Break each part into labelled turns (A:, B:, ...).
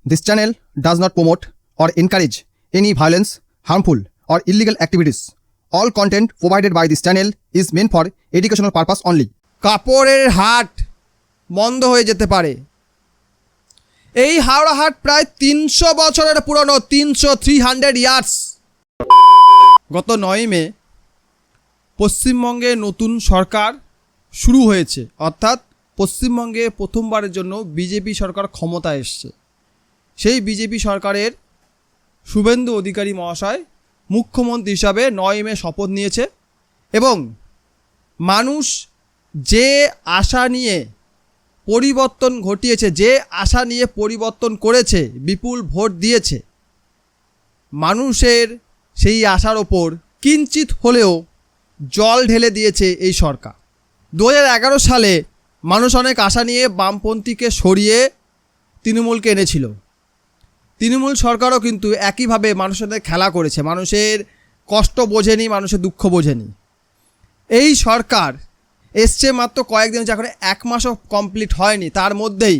A: This channel does not promote or encourage any violence, harmful, or illegal activities. All content provided by this channel is meant for educational purpose only.
B: কাপড়ের হাট বন্ধ হয়ে যেতে পারে। এই হাওড়া হাট প্রায় 300 বছরের পুরনো, 300 ইয়ার্স। গত 9 মে পশ্চিমবঙ্গে নতুন সরকার শুরু হয়েছে, অর্থাৎ পশ্চিমবঙ্গে প্রথমবারের জন্য বিজেপি সরকার ক্ষমতায় এসছে। সেই বিজেপি সরকারের শুভেন্দু অধিকারী মহাশয় মুখ্যমন্ত্রী হিসাবে 9 মে শপথ নিয়েছে এবং মানুষ যে আশা নিয়ে পরিবর্তন ঘটিয়েছে, যে আশা নিয়ে পরিবর্তন করেছে, বিপুল ভোট দিয়েছে, মানুষের সেই আশার ওপর কিঞ্চিত হলেও জল ঢেলে দিয়েছে এই সরকার। 2011 সালে মানুষ অনেক আশা নিয়ে বামপন্থীকে সরিয়ে তৃণমূলকে এনেছিল। তৃণমূল সরকারও কিন্তু একইভাবে মানুষের সাথে খেলা করেছে, মানুষের কষ্ট বোঝেনি, মানুষের দুঃখ বোঝেনি। এই সরকার এসছে মাত্র কয়েকদিন, এখন 1 মাসও কমপ্লিট হয়নি, তার মধ্যেই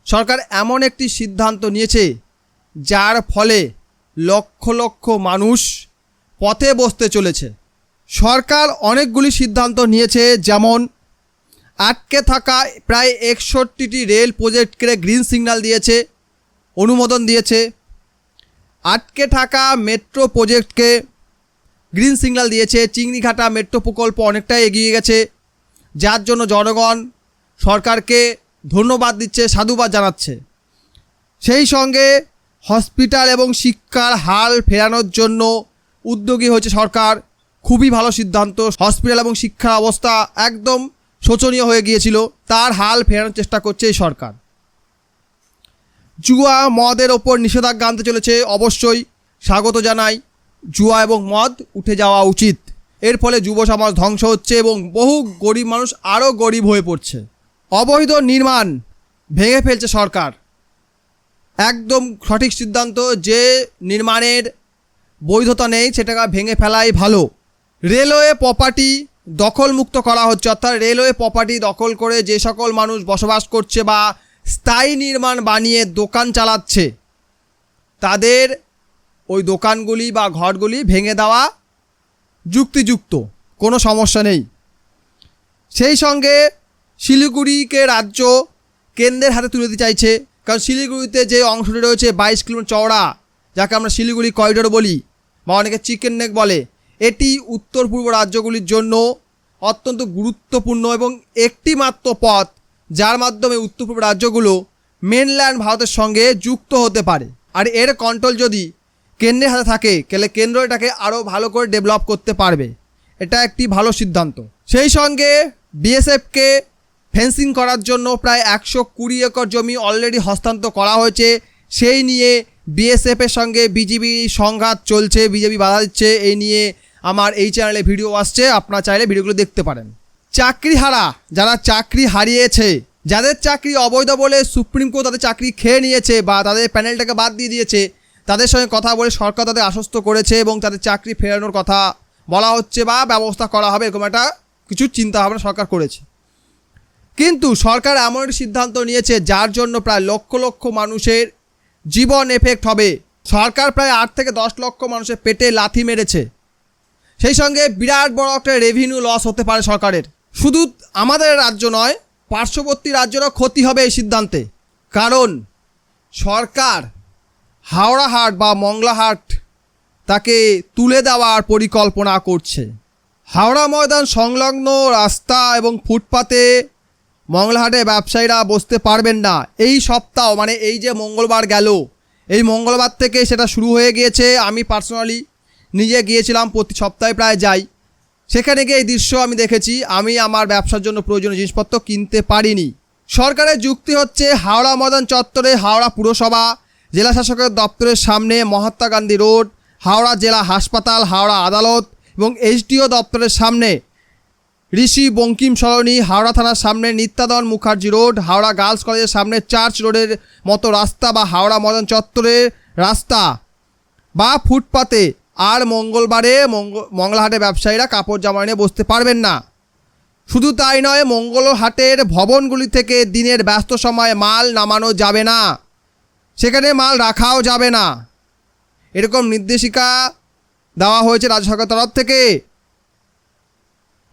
B: সরকার এমন একটি সিদ্ধান্ত নিয়েছে যার ফলে লক্ষ লক্ষ মানুষ পথে বসতে চলেছে। সরকার অনেকগুলি সিদ্ধান্ত নিয়েছে, যেমন আটকে থাকা প্রায় 61টি রেল প্রজেক্টকে গ্রিন সিগন্যাল দিয়েছে, অনুমোদন দিয়েছে। আটকে থাকা মেট্রো প্রজেক্টকে গ্রিন সিগন্যাল দিয়েছে। চিংড়িঘাটা মেট্রো প্রকল্প অনেকটাই এগিয়ে গেছে, যার জন্য জনগণ সরকারকে ধন্যবাদ দিচ্ছে, সাধুবাদ জানাচ্ছে। সেই সঙ্গে হসপিটাল এবং শিক্ষার হাল ফেরানোর জন্য উদ্যোগী হয়েছে সরকার। খুবই ভালো সিদ্ধান্ত। হসপিটাল এবং শিক্ষার অবস্থা একদম শোচনীয় হয়ে গিয়েছিল, তার হাল ফেরানোর চেষ্টা করছে এই সরকার। জুয়া মদের ওপর নিষেধাজ্ঞা আনতে চলেছে, অবশ্যই স্বাগত জানাই। জুয়া এবং মদ উঠে যাওয়া উচিত। এর ফলে যুব সমাজ ধ্বংস হচ্ছে এবং বহু গরিব মানুষ আরও গরিব হয়ে পড়ছে। অবৈধ নির্মাণ ভেঙে ফেলছে সরকার, একদম সঠিক সিদ্ধান্ত। যে নির্মাণের বৈধতা নেই সেটাকে ভেঙে ফেলাই ভালো। রেলওয়ে প্রপার্টি দখলমুক্ত করা হচ্ছে, অর্থাৎ রেলওয়ে প্রপার্টি দখল করে যে সকল মানুষ বসবাস করছে বা স্থায়ী নির্মাণ বানিয়ে দোকান চালাচ্ছে, তাদের ওই দোকানগুলি বা ঘরগুলি ভেঙে দেওয়া যুক্তিযুক্ত, কোনো সমস্যা নেই। সেই সঙ্গে শিলিগুড়িকে রাজ্য কেন্দ্রের হাতে তুলে দিতে চাইছে, কারণ শিলিগুড়িতে যে অংশটি রয়েছে 22 কিলোমিটার চওড়া, যাকে আমরা শিলিগুড়ি করিডোর বলি বা অনেকে চিকেন নেক বলে, এটি উত্তর পূর্ব রাজ্যগুলির জন্য অত্যন্ত গুরুত্বপূর্ণ এবং একটি মাত্র পথ যার মাধ্যমে উত্তর পূর্ব রাজ্যগুলো মেনল্যান্ড ভারতের সঙ্গে যুক্ত হতে পারে। আর এর কন্ট্রোল যদি কেন্দ্রের হাতে থাকে, তাহলে কেন্দ্র এটাকে আরও ভালো করে ডেভেলপ করতে পারবে। এটা একটি ভালো সিদ্ধান্ত। সেই সঙ্গে বিএসএফকে ফেন্সিং করার জন্য প্রায় 120 একর জমি অলরেডি হস্তান্তর করা হয়েছে। সেই নিয়ে বিএসএফের সঙ্গে বিজেপি সংঘাত চলছে, বিজেপি বাধা দিচ্ছে। এই নিয়ে আমার এই চ্যানেলে ভিডিও আসছে, আপনারা চাইলে ভিডিওগুলো দেখতে পারেন। চাকরিহারা, যারা চাকরি হারিয়েছে, যাদের চাকরি অবৈধ বলে সুপ্রিম কোর্ট তাদের চাকরি খেয়ে নিয়েছে বা তাদের প্যানেলটাকে বাদ দিয়ে দিয়েছে, তাদের সঙ্গে কথা বলে সরকার তাদের আশ্বস্ত করেছে এবং তাদের চাকরি ফেরানোর কথা বলা হচ্ছে বা ব্যবস্থা করা হবে, এরকম একটা কিছু চিন্তাভাবনা সরকার করেছে। কিন্তু সরকার এমন একটি সিদ্ধান্ত নিয়েছে যার জন্য প্রায় লক্ষ লক্ষ মানুষের জীবন এফেক্ট হবে। সরকার প্রায় 8 থেকে 10 লক্ষ মানুষের পেটে লাথি মেরেছে। সেই সঙ্গে বিরাট বড় একটা রেভিনিউ লস হতে পারে সরকারের। শুধু আমাদের রাজ্য নয়, পার্শ্ববর্তী রাজ্যেরও ক্ষতি হবে এই সিদ্ধান্তে। কারণ সরকার হাওড়া হাট বা মংলা হাট তাকে তুলে দেওয়ার পরিকল্পনা করছে। হাওড়া ময়দান সংলগ্ন রাস্তা এবং ফুটপাতে মংলাহাটে ব্যবসায়ীরা বসতে পারবেন না। এই সপ্তাহ, মানে এই যে মঙ্গলবার গেল, এই মঙ্গলবার থেকে সেটা শুরু হয়ে গিয়েছে। আমি পার্সোনালি নিজে গিয়েছিলাম, প্রতি সপ্তাহে প্রায় যাই। সেখানে গিয়ে এই দৃশ্য আমি দেখেছি। আমি আমার ব্যবসার জন্য প্রয়োজনীয় জিনিসপত্র কিনতে পারিনি। সরকারের যুক্তি হচ্ছে হাওড়া ময়দান চত্বরে হাওড়া পুরসভা, জেলা শাসকের দপ্তরের সামনে মহাত্মা গান্ধী রোড, হাওড়া জেলা হাসপাতাল, হাওড়া আদালত এবং এসডিও দপ্তরের সামনে ঋষি বঙ্কিম সরণি, হাওড়া থানার সামনে নিত্যানন্দ মুখার্জি রোড, হাওড়া গার্লস কলেজের সামনে চার্চ রোডের মতো রাস্তা বা হাওড়া ময়দান চত্বরের রাস্তা বা ফুটপাতে আর মঙ্গলবারে মঙ্গলহাটে ব্যবসায়ীরা কাপড় জামা নিয়ে বসতে পারবেন না। শুধু তাই নয়, মঙ্গলহাটের ভবনগুলি থেকে দিনের ব্যস্ত সময়ে মাল নামানো যাবে না। সেখানে মাল রাখাও যাবে না, এরকম নির্দেশিকা দেওয়া হয়েছে রাজ্য সরকার তরফ থেকে।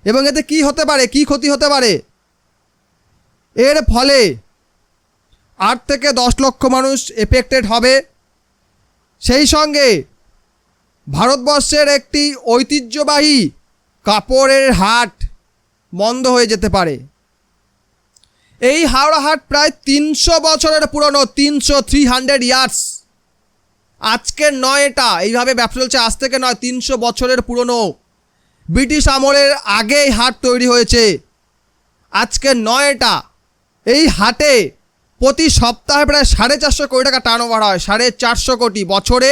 B: এবং এতে কি হতে পারে, কি ক্ষতি হতে পারে? এর ফলে 8 থেকে 10 লক্ষ মানুষ এফেক্টেড হবে। সেই সঙ্গে ভারতবর্ষের একটি ঐতিহ্যবাহী কাপড়ের হাট বন্ধ হয়ে যেতে পারে। এই হাওড়া হাট প্রায় 300 বছরের পুরনো, 300 ইয়ার্স। আজকের নয়, এটা এইভাবে ব্যবসা চলছে আজ থেকে নয়, 300 বছরের পুরনো। ব্রিটিশ আমলের আগে এই হাট তৈরি হয়েছে, আজকের নয় এটা। এই হাটে প্রতি সপ্তাহে প্রায় 450 কোটি টাকা টার্নওভার হয়, 450 কোটি। বছরে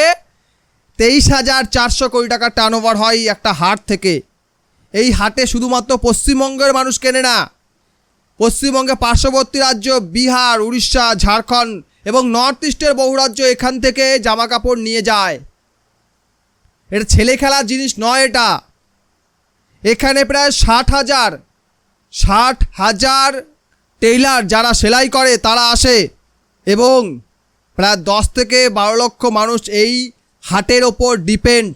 B: 23,400 কোটি টাকা টার্নওভার হয় একটা হাট থেকে। এই হাটে শুধুমাত্র পশ্চিমবঙ্গের মানুষ কেনে না, পশ্চিমবঙ্গে পার্শ্ববর্তী রাজ্য বিহার, উড়িষ্যা, ঝাড়খণ্ড এবং নর্থ ইস্টের বহু রাজ্য এখান থেকে জামা কাপড় নিয়ে যায়। এটা ছেলে খেলার জিনিস নয় এটা। এখানে প্রায় 60,000 টেইলার যারা সেলাই করে তারা আসে এবং প্রায় 10 থেকে 12 লক্ষ মানুষ এই হাটের ওপর ডিপেন্ড।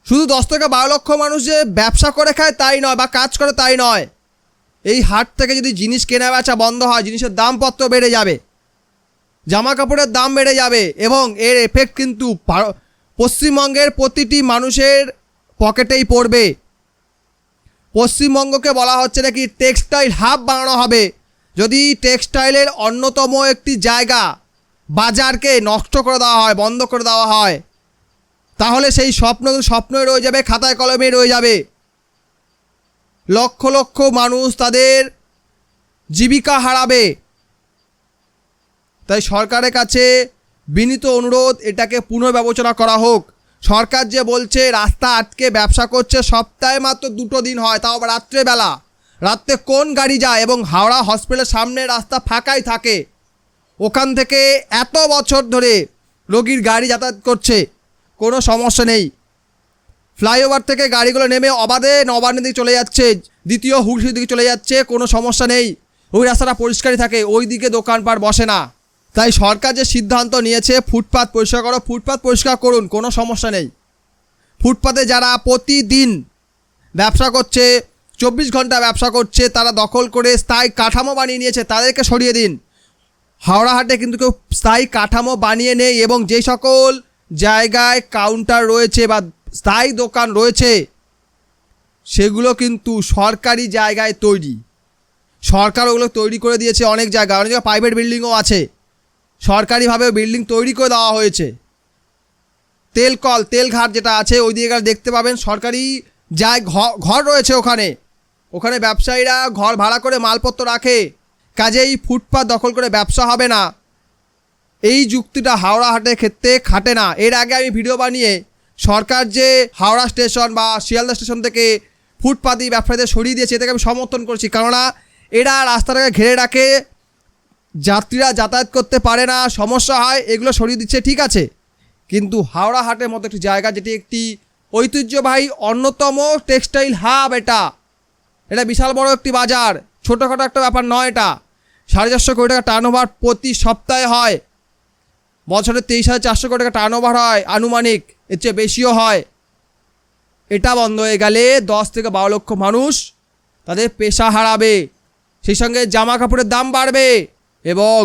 B: শুধু 10 থেকে 12 লক্ষ মানুষ যে ব্যবসা করে খায় তাই নয়, বা কাজ করে তাই নয়। এই হাট থেকে যদি জিনিস কেনা বেচা বন্ধ হয়, জিনিসের দামপত্র বেড়ে যাবে, জামা কাপড়ের দাম বেড়ে যাবে এবং এর এফেক্ট কিন্তু পশ্চিমবঙ্গের প্রতিটি মানুষের পকেটেই পড়বে। পশ্চিমবঙ্গকে বলা হচ্ছে নাকি টেক্সটাইল হাব বানানো হবে। যদি টেক্সটাইলের অন্যতম একটি জায়গা বাজারকে নষ্ট করে দেওয়া হয়, বন্ধ করে দেওয়া হয়, তাহলে সেই স্বপ্নই রয়ে যাবে, খাতায় কলমে রয়ে যাবে। লক্ষ লক্ষ মানুষ তাদের জীবিকা হারাবে। তাই সরকারের কাছে বিনীত অনুরোধ, এটাকে পুনর্বিবেচনা করা হোক। সরকার যে বলছে রাস্তা আটকে ব্যবসা করছে, সপ্তাহে মাত্র 2 দিন হয়, তাও আবার রাত্রেবেলা। রাত্রে কোন গাড়ি যায়? এবং হাওড়া হসপিটালের সামনে রাস্তা ফাঁকাই থাকে, ওখান থেকে এত বছর ধরে রোগীর গাড়ি যাতায়াত করছে, কোনো সমস্যা নেই। ফ্লাইওভার থেকে গাড়িগুলো নেমে অবাধে নবান্নের দিকে চলে যাচ্ছে, দ্বিতীয় হুগলির দিকে চলে যাচ্ছে, কোনো সমস্যা নেই। ওই রাস্তাটা পরিষ্কারই থাকে, ওই দিকে দোকানপাট বসে না। তাই সরকার যে সিদ্ধান্ত নিয়েছে ফুটপাত পরিষ্কার করো, ফুটপাত পরিষ্কার করুন, কোনো সমস্যা নেই। ফুটপাতে যারা প্রতিদিন ব্যবসা করছে, 24 ঘন্টা ব্যবসা করছে, তারা দখল করে স্থায়ী কাঠামো বানিয়ে নিয়েছে, তাদেরকে সরিয়ে দিন। হাওড়া হাটে কিন্তু কেউ স্থায়ী কাঠামো বানিয়ে নেই এবং যে সকল জায়গায় কাউন্টার রয়েছে বা স্থায়ী দোকান রয়েছে সেগুলো কিন্তু সরকারি জায়গায় তৈরি। সরকার ওগুলো তৈরি করে দিয়েছে অনেক জায়গায়, অনেক জায়গায় প্রাইভেট বিল্ডিংও আছে, সরকারিভাবে বিল্ডিং তৈরি করে দেওয়া হয়েছে। তেলঘাট যেটা আছে ওই দিকে গেলে দেখতে পাবেন সরকারি ঘর রয়েছে, ওখানে ব্যবসায়ীরা ঘর ভাড়া করে মালপত্র রাখে। কাজেই ফুটপাত দখল করে ব্যবসা হবে না, এই যুক্তিটা হাওড়া হাটের ক্ষেত্রে খাটে না। এর আগে আমি ভিডিও বানিয়ে সরকার যে হাওড়া স্টেশন বা শিয়ালদা স্টেশন থেকে ফুটপাতি ব্যবসায়ীদের সরিয়ে দিয়েছে, এটাকে আমি সমর্থন করছি। কেননা এরা রাস্তাটাকে ঘিরে রাখে, যাত্রীরা যাতায়াত করতে পারে না, সমস্যা হয়, এগুলো সরিয়ে দিচ্ছে, ঠিক আছে। কিন্তু হাওড়া হাটের মতো একটি জায়গা, যেটি একটি ঐতিহ্যবাহী অন্যতম টেক্সটাইল হাব, এটা বিশাল বড় একটি বাজার, ছোটোখাটো একটা ব্যাপার নয়। এটা 450 কোটি টাকা টার্নওভার প্রতি সপ্তাহে হয়, বছরে 23,400 কোটি টাকা টার্নওভার হয় আনুমানিক, এর চেয়ে বেশিও হয়। এটা বন্ধ হয়ে গেলে 10 থেকে 12 লক্ষ মানুষ তাদের পেশা হারাবে, সেই সঙ্গে জামা কাপড়ের দাম বাড়বে এবং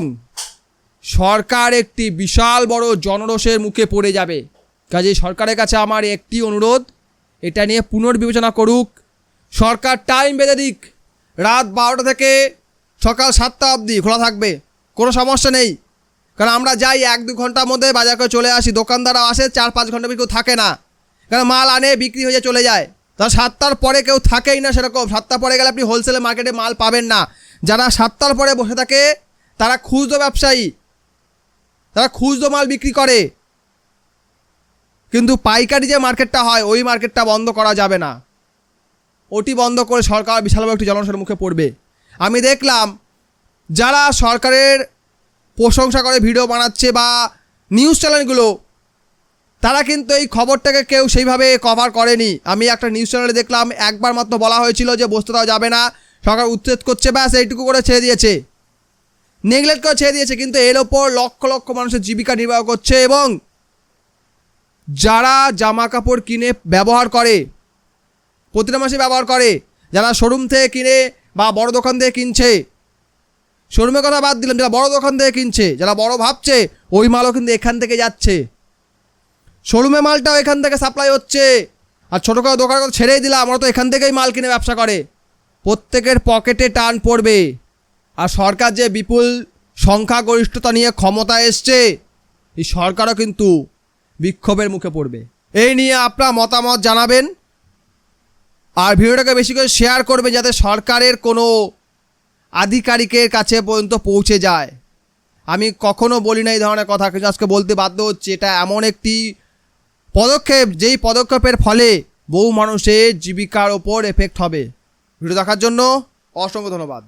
B: সরকার একটি বিশাল বড় জনরোষের মুখে পড়ে যাবে। কাজেই সরকারের কাছে আমার একটি অনুরোধ, এটা নিয়ে পুনর্বিবেচনা করুক। সরকার টাইম বেঁধে দিক, রাত 12টা থেকে সকাল 7টা অবধি খোলা থাকবে, কোনো সমস্যা নেই। কারণ আমরা যাই 1-2 ঘন্টার মধ্যে বাজার করে চলে আসি, দোকানদাররা আসে 4-5 ঘন্টা কেউ থাকে না, কারণ মাল আনে বিক্রি হয়ে চলে যায়। তা 7টার পরে কেউ থাকেই না সেরকম। 7টা পরে গেলে আপনি হোলসেলে মার্কেটে মাল পাবেন না। যারা 7টার পরে বসে থাকে তারা খুচরো ব্যবসায়ী, তারা খুচরো মাল বিক্রি করে। কিন্তু পাইকারি যে মার্কেটটা হয় ওই মার্কেটটা বন্ধ করা যাবে না, ওটি বন্ধ করে সরকার বিশাল বড় একটি জনসমস্যার মুখে পড়বে। আমি দেখলাম যারা সরকারের প্রশংসা করে ভিডিও বানাচ্ছে বা নিউজ চ্যানেলগুলো, তারা কিন্তু এই খবরটাকে কেউ সেইভাবে কভার করেনি। আমি একটা নিউজ চ্যানেলে দেখলাম একবার মাত্র বলা হয়েছিল যে বসতে দেওয়া যাবে না, সরকার উচ্ছেদ করছে, ব্যাস এইটুকু করে ছেড়ে দিয়েছে। নেগলেক্ট করে ছেড়ে দিয়েছে, কিন্তু এর ওপর লক্ষ লক্ষ মানুষের জীবিকা নির্বাহ করছে। এবং যারা জামা কাপড় কিনে ব্যবহার করে, প্রতিটা মাসে ব্যবহার করে, যারা শোরুম থেকে কিনে বা বড় দোকান থেকে কিনছে, শোরুমের কথা বাদ দিলাম, যারা বড় দোকান থেকে কিনছে, যারা বড় ভাবছে, ওই মালও কিন্তু এখান থেকে যাচ্ছে। শোরুমের মালটাও এখান থেকে সাপ্লাই হচ্ছে। আর ছোটো করে দোকানের কথা ছেড়েই দিলাম, আমরা তো এখান থেকেই মাল কিনে ব্যবসা করে। প্রত্যেকের পকেটে টান পড়বে। আর সরকার যে বিপুল সংখ্যাগরিষ্ঠতা নিয়ে ক্ষমতায় এসছে, এই সরকারও কিন্তু বিক্ষোভের মুখে পড়বে। এই নিয়ে আপনার মতামত জানাবেন, আর ভিডিওটাকে বেশি করে শেয়ার করবে যাতে সরকারের কোনো আধিকারিকের কাছে পর্যন্ত পৌঁছে যায়। আমি কখনো বলি না এই ধরনের কথা, কিন্তু আজকে বলতে বাধ্য হচ্ছে। এটা এমন একটি পদক্ষেপ, যেই পদক্ষেপের ফলে বহু মানুষের জীবিকার ওপর এফেক্ট হবে। ভিডিও দেখার জন্য অসংখ্য ধন্যবাদ।